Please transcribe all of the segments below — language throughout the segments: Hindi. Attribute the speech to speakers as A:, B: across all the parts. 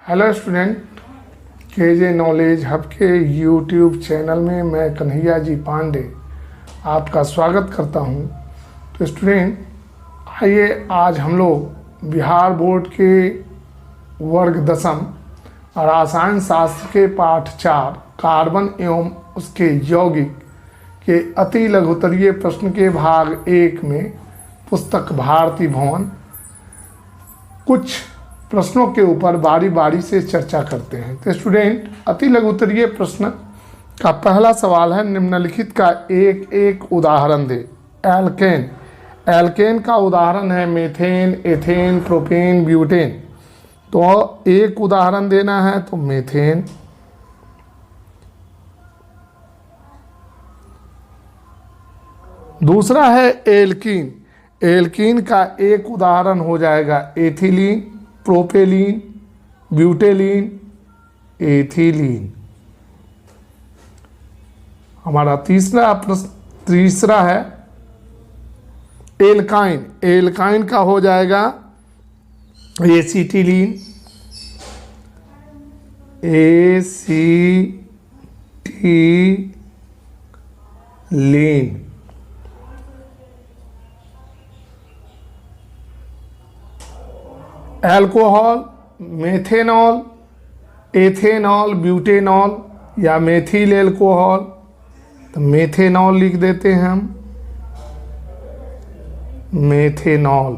A: Hello student, KJ knowledge hub के यूट्यूब चैनल में मैं कन्हैया जी पांडे आपका स्वागत करता हूं। तो स्टूडेंट, आइए आज हम लोग बिहार बोर्ड के वर्ग दसम और रसायन शास्त्र के पाठ 4 कार्बन एवं उसके यौगिक के अति लघुत्तरीय प्रश्न के भाग 1 में पुस्तक भारती भवन कुछ प्रश्नों के ऊपर बारी बारी से चर्चा करते हैं। तो स्टूडेंट, अति लघुत्तरीय प्रश्न का पहला सवाल है, निम्नलिखित का एक एक उदाहरण दे। एल्केन, एल्केन का उदाहरण है मेथेन, एथेन, प्रोपेन, ब्यूटेन। तो एक उदाहरण देना है तो मेथेन। दूसरा है एल्कीन, एल्कीन का एक उदाहरण हो जाएगा एथिलीन, प्रोपेलीन, ब्यूटेलीन, एथिलीन। हमारा तीसरा है एल्काइन, एल्काइन का हो जाएगा acetylene, acetylene. Alcohol, methanol, ethanol, butanol या मेथिल एल्कोहल, तो मेथेनॉल लिख देते हैं हम, मेथेनॉल।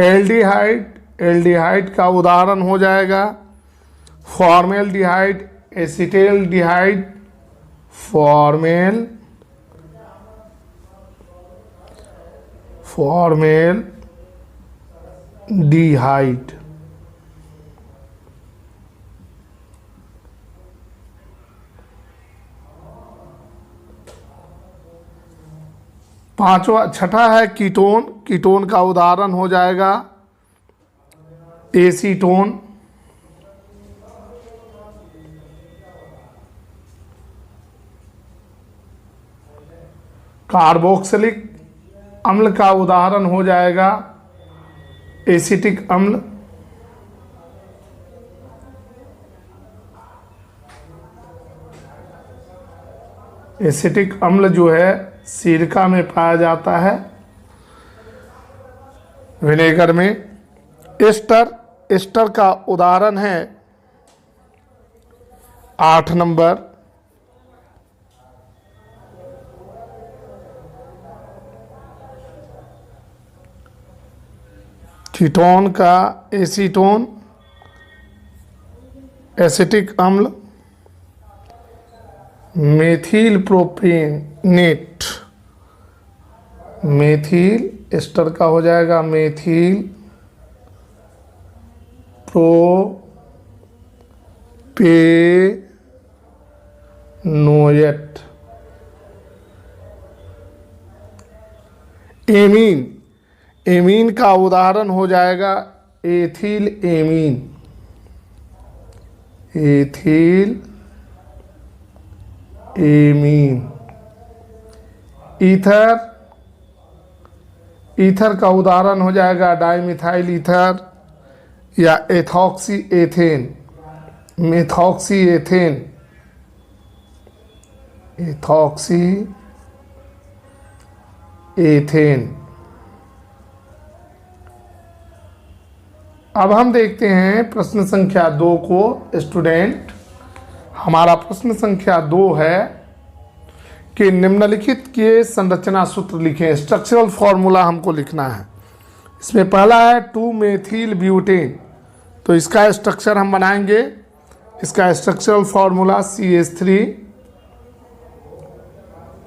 A: एल्डिहाइड, एल्डिहाइड का उदाहरण हो जाएगा फॉर्मेल्डिहाइड, एसिटेल्डिहाइड, फॉर्मेल्डिहाइड। छठा है कीटोन, कीटोन का उदाहरण हो जाएगा एसीटोन, कार्बोक्सिलिक अम्ल का उदाहरण हो जाएगा एसिटिक अम्ल, एसिटिक अम्ल जो है सिरका में पाया जाता है, विनेगर में। एस्टर, एस्टर का उदाहरण है 8 नंबर कीटोन का एसीटोन, एसिटिक अम्ल, मेथिल प्रोपेनेट, मेथिल एस्टर का हो जाएगा मेथिल प्रोपेनोएट। एमीन, एमीन का उदाहरण हो जाएगा ethyl amine, ethyl amine. Ether, ether का उदाहरण हो जाएगा डाइमिथाइल ईथर या ethoxy ethane, methoxy ethane, ethoxy ethane. अब हम देखते हैं प्रश्न संख्या 2 को। स्टूडेंट, हमारा प्रश्न संख्या 2 है कि निम्नलिखित के संरचना सूत्र लिखें। स्ट्रक्चरल फॉर्मूला हमको लिखना है। इसमें पहला है 2 मेथिल ब्यूटेन, तो इसका स्ट्रक्चर हम बनाएंगे। इसका स्ट्रक्चरल फॉर्मूला CH3,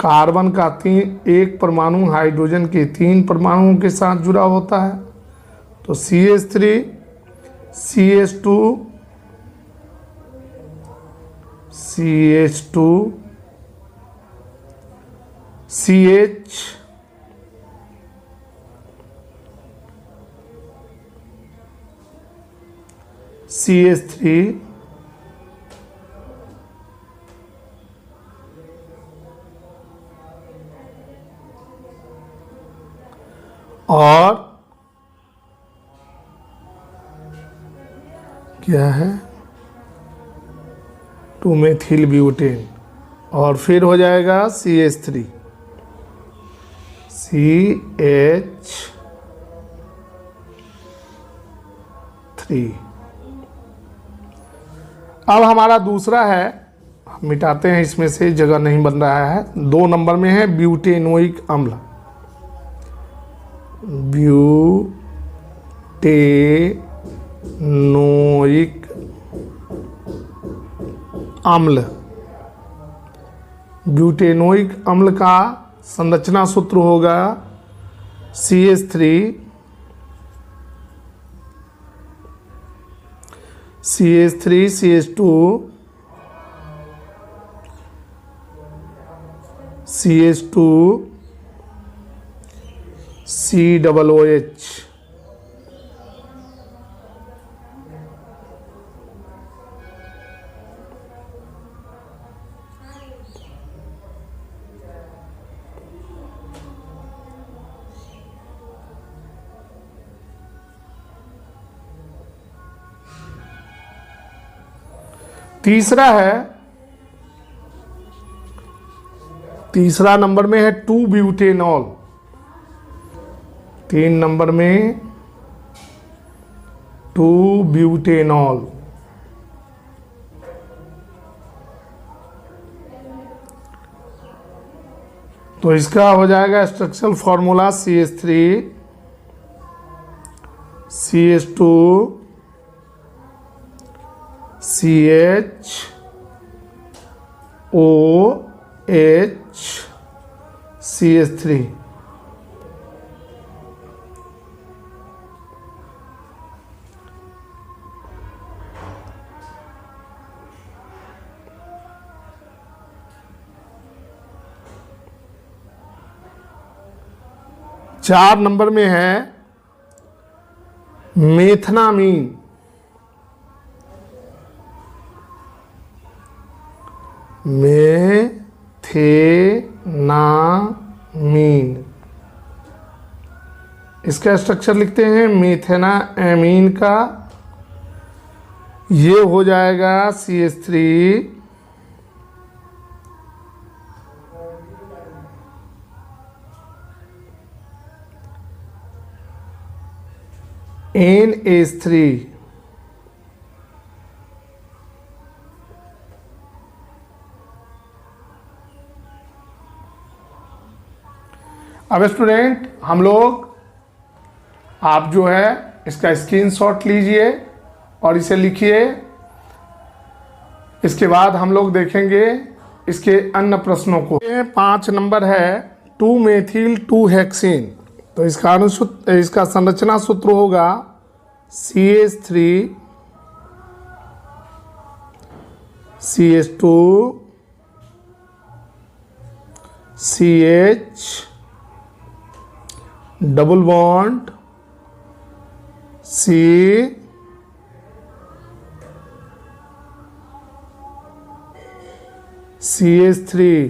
A: कार्बन का 1 परमाणु हाइड्रोजन के 3 परमाणुओं के साथ जुड़ा होता है, तो CH3, CH2, CH2, CH, CH3, और क्या है 2 मेथिल ब्यूटेन, और फिर हो जाएगा CH3 CH3। अब हमारा दूसरा है, मिटाते हैं इसमें से, जगह नहीं बन रहा है। 2 नंबर में है ब्यूटेनोइक अम्ल, ब्यूटेनोइक अम्ल। ब्यूटेनोइक अम्ल का संरचना सूत्र होगा CH3 CH2 COOH। तीसरा है, तीसरा नंबर में है 2 ब्यूटेनॉल। 3 नंबर में 2 ब्यूटेनॉल। तो इसका हो जाएगा structural formula CH3 CH2 CHOH CH3। चार नंबर में है मेथनामीन। मेथेनामीन, इसका स्ट्रक्चर लिखते हैं मेथेनामीन का। ये हो जाएगा CH3 NH3। अब स्टूडेंट हम लोग, आप जो है इसका स्क्रीनशॉट लीजिए और इसे लिखिए। इसके बाद हम लोग देखेंगे इसके अन्य प्रश्नों को। 5 नंबर है 2 मेथिल 2 हेक्सेन। तो इसका संरचना सूत्र होगा CH3 CH2 CH double bond C CH3।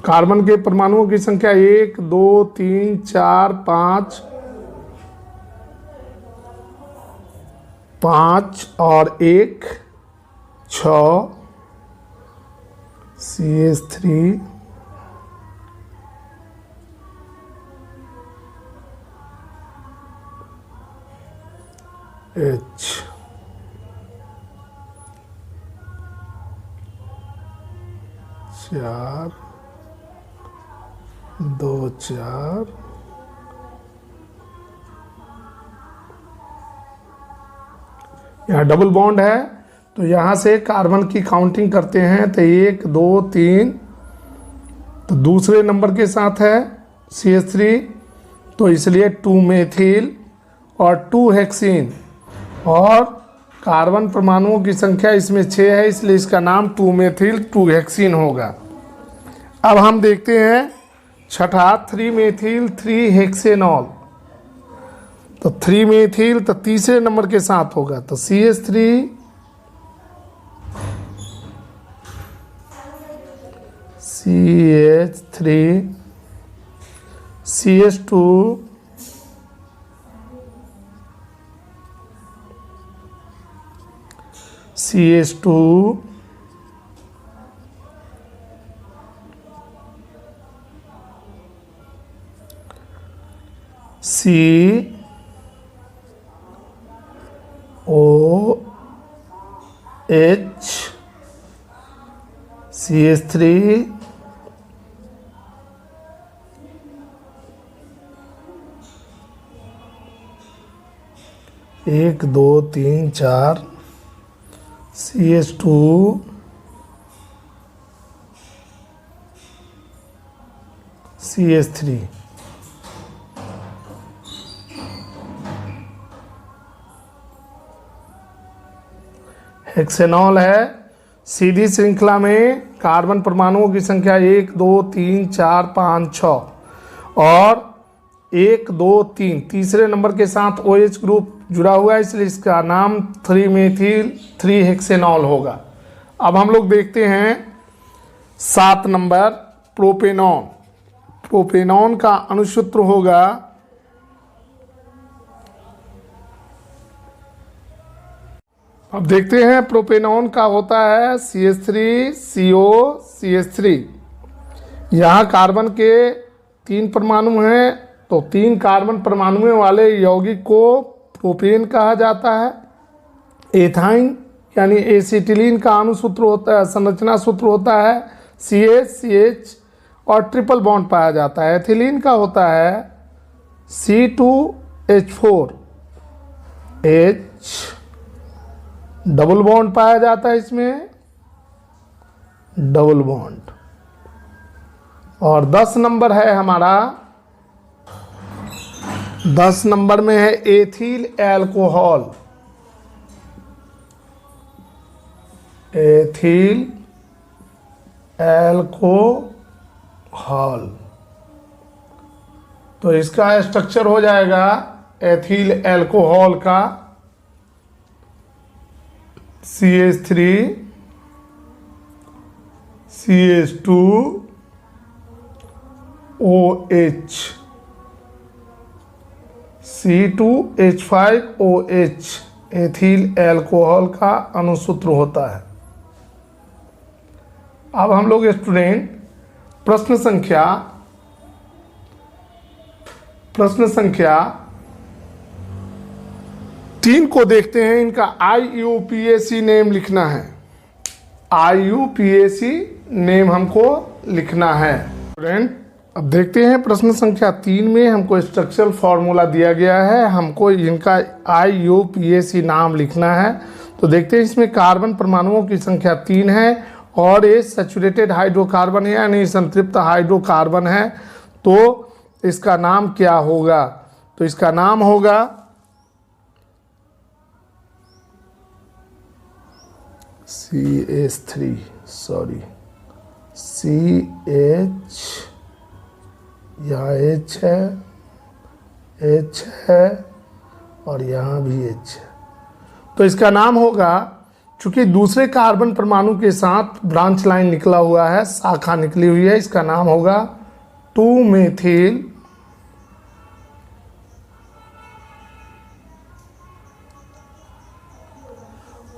A: Carbon के परमाणुओं की संख्या 1 2 3 4 5 5 और 1 6 CH3 H। 4 2 4 यहाँ डबल बॉन्ड है, तो यहाँ से कार्बन की काउंटिंग करते हैं तो 1 2 3, तो दूसरे नंबर के साथ है CH3, तो इसलिए 2 मेथिल और 2 हेक्सीन, और कार्बन परमाणुओं की संख्या इसमें 6 है, इसलिए इसका नाम 2 मेथिल 2 हेक्सीन होगा। अब हम देखते हैं छठा 3 मेथिल 3 हेक्सेनॉल। तो 3 मेथिल तो तीसरे नंबर के साथ होगा, तो CH3 CH3 CH2 CH2 COH CH3 1 2 3 4 CH2 CH3 hexanol है। सीधी श्रृंखला में कार्बन परमाणुओं की संख्या 1 2 3 4 5 6 और 1 2 3 तीसरे नंबर के साथ OH ग्रुप जुड़ा हुआ है, इसलिए इसका नाम 3 मेथिल 3 हेक्सेनॉल होगा। अब हम लोग देखते हैं 7 नंबर प्रोपेनॉन। प्रोपेनॉन का अणुसूत्र होगा अब देखते हैं प्रोपेनॉन का होता है CH3CO CH3। यहाँ कार्बन के 3 परमाणु हैं, तो 3 कार्बन परमाणुओं वाले यौगिक को प्रोपेन कहा जाता है। एथाइन यानी एसिटिलीन का अणुसूत्र होता है, संरचना सूत्र होता है CH और ट्रिपल बॉन्ड पाया जाता है। एथिलीन का होता है C2H4 H डबल बॉन्ड पाया जाता है, इसमें डबल बॉन्ड। और 10 नंबर है हमारा, 10 नंबर में है एथिल एल्कोहल। एथिल एल्कोहल, तो इसका स्ट्रक्चर हो जाएगा एथिल एल्कोहल का CH3 CH2 OH C2H5 OH ethyl alcohol का अणुसूत्र होता है। अब हम लोग स्टूडेंट प्रश्न संख्या 3 को देखते हैं। इनका IUPAC नेम लिखना है। IUPAC नेम हमको लिखना है स्टूडेंट। अब देखते हैं प्रश्न संख्या 3 में हमको स्ट्रक्चरल फॉर्मूला दिया गया है, हमको इनका IUPAC नाम लिखना है। तो देखते हैं, इसमें कार्बन परमाणुओं की संख्या 3 है और ये सैचुरेटेड हाइड्रोकार्बन है यानी संतृप्त हाइड्रोकार्बन है। तो इसका नाम क्या होगा? तो इसका नाम होगा CH3 CH, यहाँ H है, H है और यहाँ भी H है। तो इसका नाम होगा, चूंकि दूसरे कार्बन परमाणु के साथ ब्रांच लाइन निकला हुआ है, शाखा निकली हुई है, इसका नाम होगा 2 मेथिल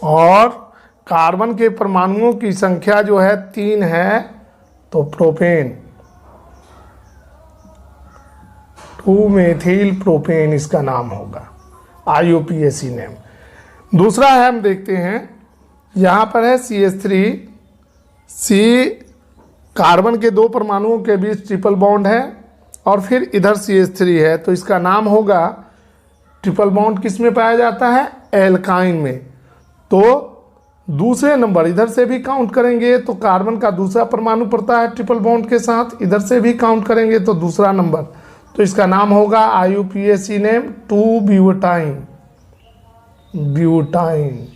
A: और कार्बन के परमाणुओं की संख्या जो है 3 है, तो प्रोपेन 2 मेथिल प्रोपेन इसका नाम होगा, IUPAC नेम। दूसरा है, हम देखते हैं, यहाँ पर है CH3 C, कार्बन के 2 परमाणुओं के बीच ट्रिपल बॉन्ड है और फिर इधर CH3 है, तो इसका नाम होगा, ट्रिपल बॉन्ड किस में पाया जाता है? एल्काइन में। तो दूसरे नंबर इधर से भी काउंट करेंगे तो कार्बन का दूसरा परमाणु पड़ता है ट्रिपल बॉन्ड के साथ, इधर से भी काउंट करेंगे तो दूसरा नंबर। तो इसका नाम होगा IUPAC नेम 2 ब्यूटाइन। ब्यूटाइन।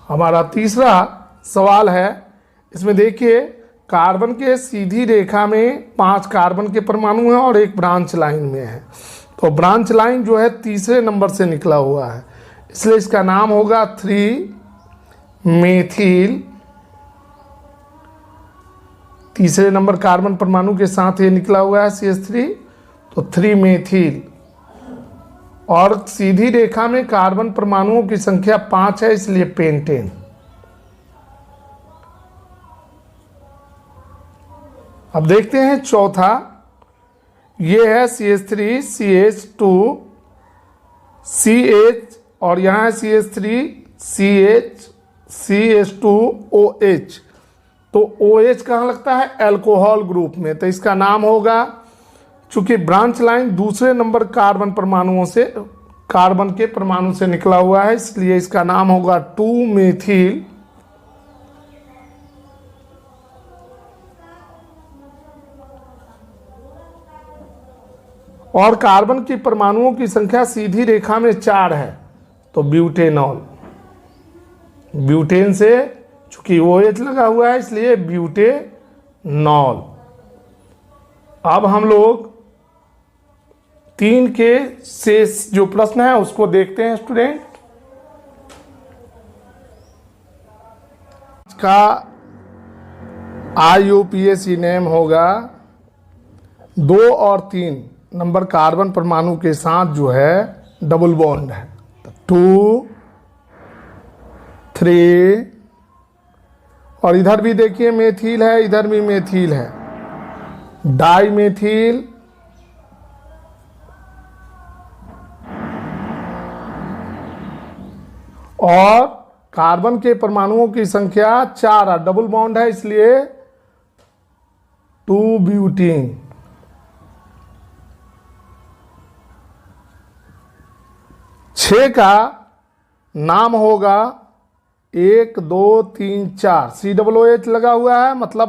A: हमारा तीसरा सवाल है, इसमें देखिए, कार्बन के सीधी रेखा में 5 कार्बन के परमाणु हैं और एक ब्रांच लाइन में है। तो ब्रांच लाइन जो है तीसरे नंबर से निकला हुआ है, इसलिए इसका नाम होगा 3 मेथिल तीसरे नंबर कार्बन परमाणु के साथ ये निकला हुआ है CH3, तो 3 मेथिल। और सीधी रेखा में कार्बन परमाणुओं की संख्या 5 है, इसलिए पेंटेन। अब देखते हैं चौथा, ये है CH3 CH2 CH और यहाँ है CH3 CH CH2 OH। तो OH कहाँ लगता है? अल्कोहल ग्रुप में, तो इसका नाम होगा, चूंकि ब्रांच लाइन दूसरे नंबर कार्बन परमाणुओं से, कार्बन के परमाणु से निकला हुआ है, इसलिए इसका नाम होगा 2 मेथिल। और कार्बन की परमाणुओं की संख्या सीधी रेखा में 4 है, तो ब्यूटेनॉल। ब्यूटेन से चूंकि OH लगा हुआ है, इसलिए ब्यूटेनॉल। अब हम लोग 3 के शेष जो प्रश्न है उसको देखते हैं स्टूडेंट। का IUPAC नेम होगा 2 और 3 नंबर कार्बन परमाणु के साथ जो है डबल बॉन्ड है, 2 3, और इधर भी देखिए मेथिल है, इधर भी मेथिल है, डाई मेथिल, और कार्बन के परमाणुओं की संख्या 4 है, डबल बॉन्ड है, इसलिए 2 ब्यूटीन। छह का नाम होगा 1 2 3 4, COOH लगा हुआ है, मतलब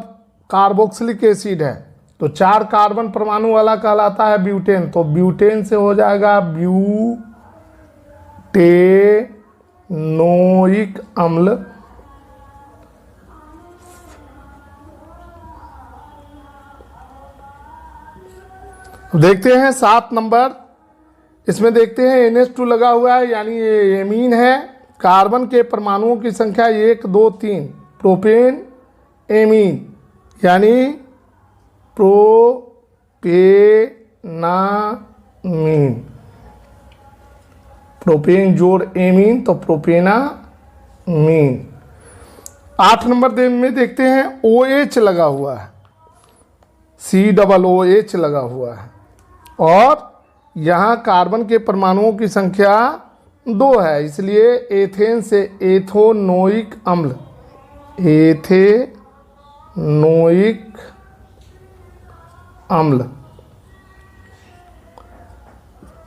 A: कार्बोक्सिलिक एसिड है, तो 4 कार्बन परमाणु वाला कहलाता है ब्यूटेन, तो ब्यूटेन से हो जाएगा ब्यूटेनोइक अम्ल। देखते हैं 7 नंबर, इसमें देखते हैं NH2 लगा हुआ है, यानी ये एमीन है। कार्बन के परमाणुओं की संख्या 1 2 3, प्रोपेन एमीन, यानी प्रोपेनामीन। प्रोपेन जोड़ एमीन, तो प्रोपेनामीन। 8 नंबर में देखते हैं OH लगा हुआ है, COOH लगा हुआ है, और यहाँ कार्बन के परमाणुओं की संख्या 2 है, इसलिए एथेन से एथोनोइक अम्ल, एथेनोइक अम्ल।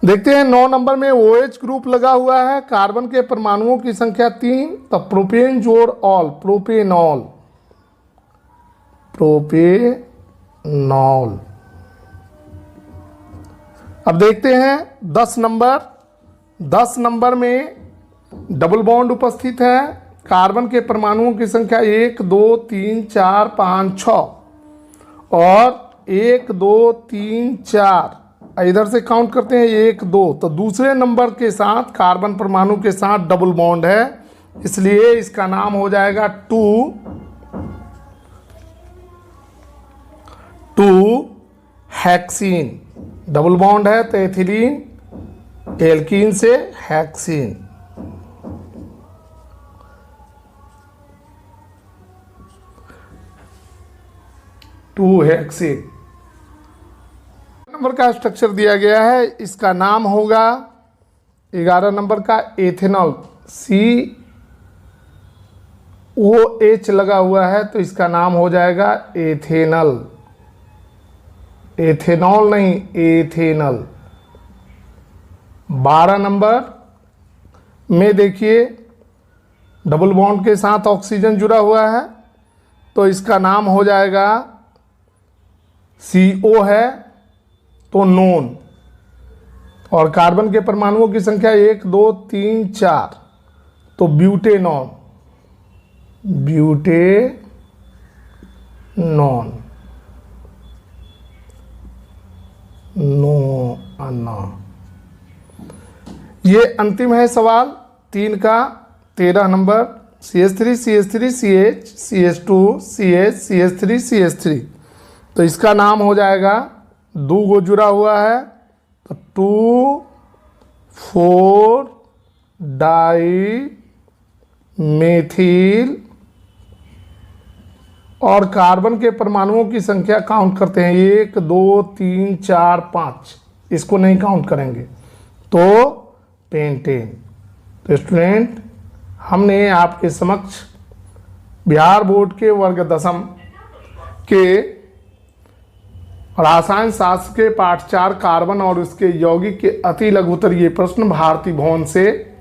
A: देखते हैं 9 नंबर में OH ग्रुप लगा हुआ है, कार्बन के परमाणुओं की संख्या 3, तो प्रोपेन जोड़ ऑल, प्रोपेनॉल, प्रोपेनॉल। अब देखते हैं 10 नंबर। 10 नंबर में डबल बॉन्ड उपस्थित है, कार्बन के परमाणुओं की संख्या 1 2 3 4 5 6, और 1 2 3 4, इधर से काउंट करते हैं 1 2, तो दूसरे नंबर के साथ कार्बन परमाणु के साथ डबल बॉन्ड है, इसलिए इसका नाम हो जाएगा 2 हेक्सीन। डबल बॉन्ड है तो एथिलीन, एल्कीन से हेक्सीन। टू हेक्सीन नंबर का स्ट्रक्चर दिया गया है, इसका नाम होगा 11 नंबर का एथेनॉल, COH लगा हुआ है, तो इसका नाम हो जाएगा एथेनल, एथेनॉल नहीं एथेनल। 12 नंबर में देखिए डबल बॉन्ड के साथ ऑक्सीजन जुड़ा हुआ है, तो इसका नाम हो जाएगा CO है तो नोन, और कार्बन के परमाणुओं की संख्या 1 2 3 4, तो ब्यूटेनॉन, ब्यूटेनॉन, नो अन्ना। ये अंतिम है सवाल 3 का 13 number, CH3 CH3 CH CH2 CH CH3 CH3। तो इसका नाम हो जाएगा, 2 गो जुड़ा हुआ है तो 2,4-डाई मेथिल, और कार्बन के परमाणुओं की संख्या काउंट करते हैं, 1 2 3 4 5, इसको नहीं काउंट करेंगे तो पेंटेन। तो स्टूडेंट, हमने आपके समक्ष बिहार बोर्ड के वर्ग 10वीं के रसायन शास्त्र के पाठ 4 कार्बन और उसके यौगिक के अति लघुत्तरीय प्रश्न भारती भवन से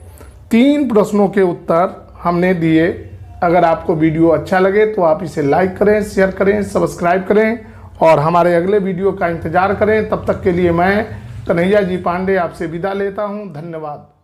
A: 3 प्रश्नों के उत्तर हमने दिए। अगर आपको वीडियो अच्छा लगे तो आप इसे लाइक करें, शेयर करें, सब्सक्राइब करें और हमारे अगले वीडियो का इंतजार करें। तब तक के लिए मैं कन्हैया जी पांडे आपसे विदा लेता हूं। धन्यवाद।